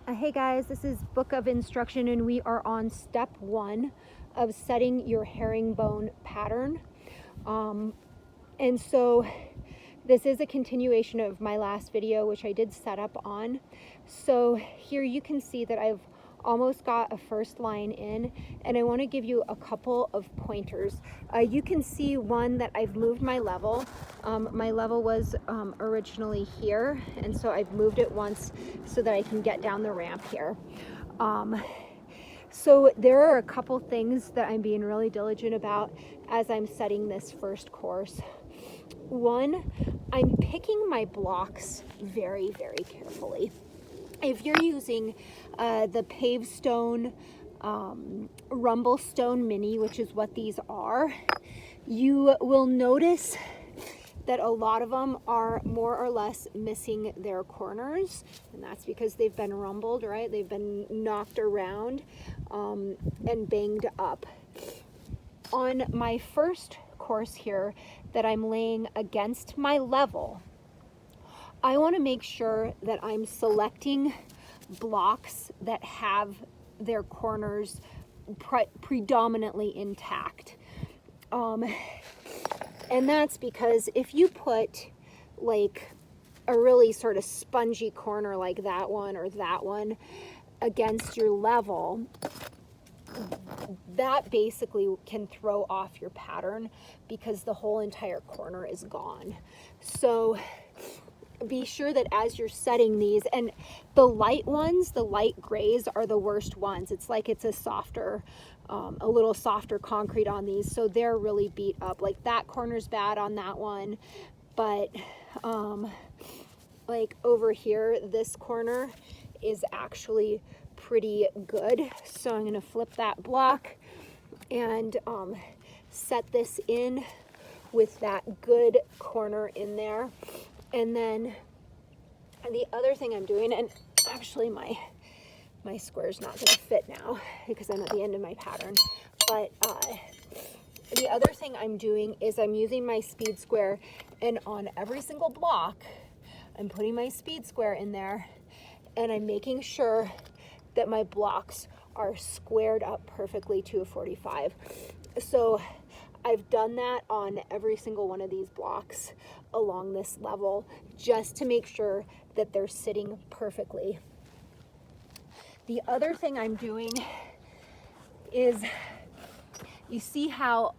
Hey guys, this is Book of Instruction and we are on step 1 of setting your herringbone pattern. And so this is a continuation of my last video, which I did set up on. So here you can see that I've almost got a first line in, and I want to give you a couple of pointers. You can see one that I've moved my level. My level was originally here, and so I've moved it once so that I can get down the ramp here. So there are a couple things that I'm being really diligent about as I'm setting this first course. One, I'm picking my blocks very, very carefully. If you're using the Pavestone Rumblestone Mini, which is what these are, you will notice that a lot of them are more or less missing their corners, and that's because they've been rumbled, right? They've been knocked around and banged up. On my first course here that I'm laying against my level, I want to make sure that I'm selecting blocks that have their corners predominantly intact. And that's because if you put like a really sort of spongy corner like that one or that one against your level, that basically can throw off your pattern because the whole entire corner is gone. So be sure that as you're setting these, and the light ones, the light grays are the worst ones. It's like it's a softer, a little softer concrete on these, so they're really beat up. Like that corner's bad on that one, but like over here, this corner is actually pretty good. So I'm gonna flip that block and set this in with that good corner in there. And then the other thing I'm doing, and actually my square's not going to fit now because I'm at the end of my pattern, but the other thing I'm doing is I'm using my speed square, and on every single block I'm putting my speed square in there, and I'm making sure that my blocks are squared up perfectly to a 45. So I've done that on every single one of these blocks along this level just to make sure that they're sitting perfectly. The other thing I'm doing is, you see how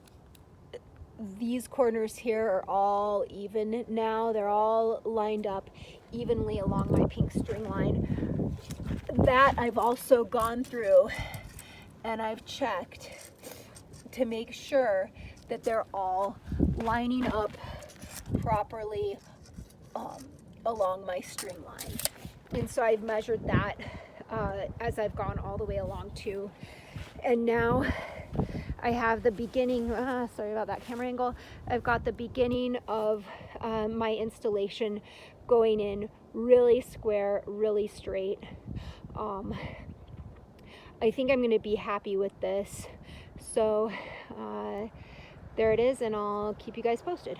these corners here are all even now? They're all lined up evenly along my pink string line. That I've also gone through and I've checked to make sure that they're all lining up properly along my string line. And so I've measured that as I've gone all the way along too. And now I have the beginning, sorry about that camera angle, I've got the beginning of my installation going in really square, really straight. I think I'm going to be happy with this. So there it is, and I'll keep you guys posted.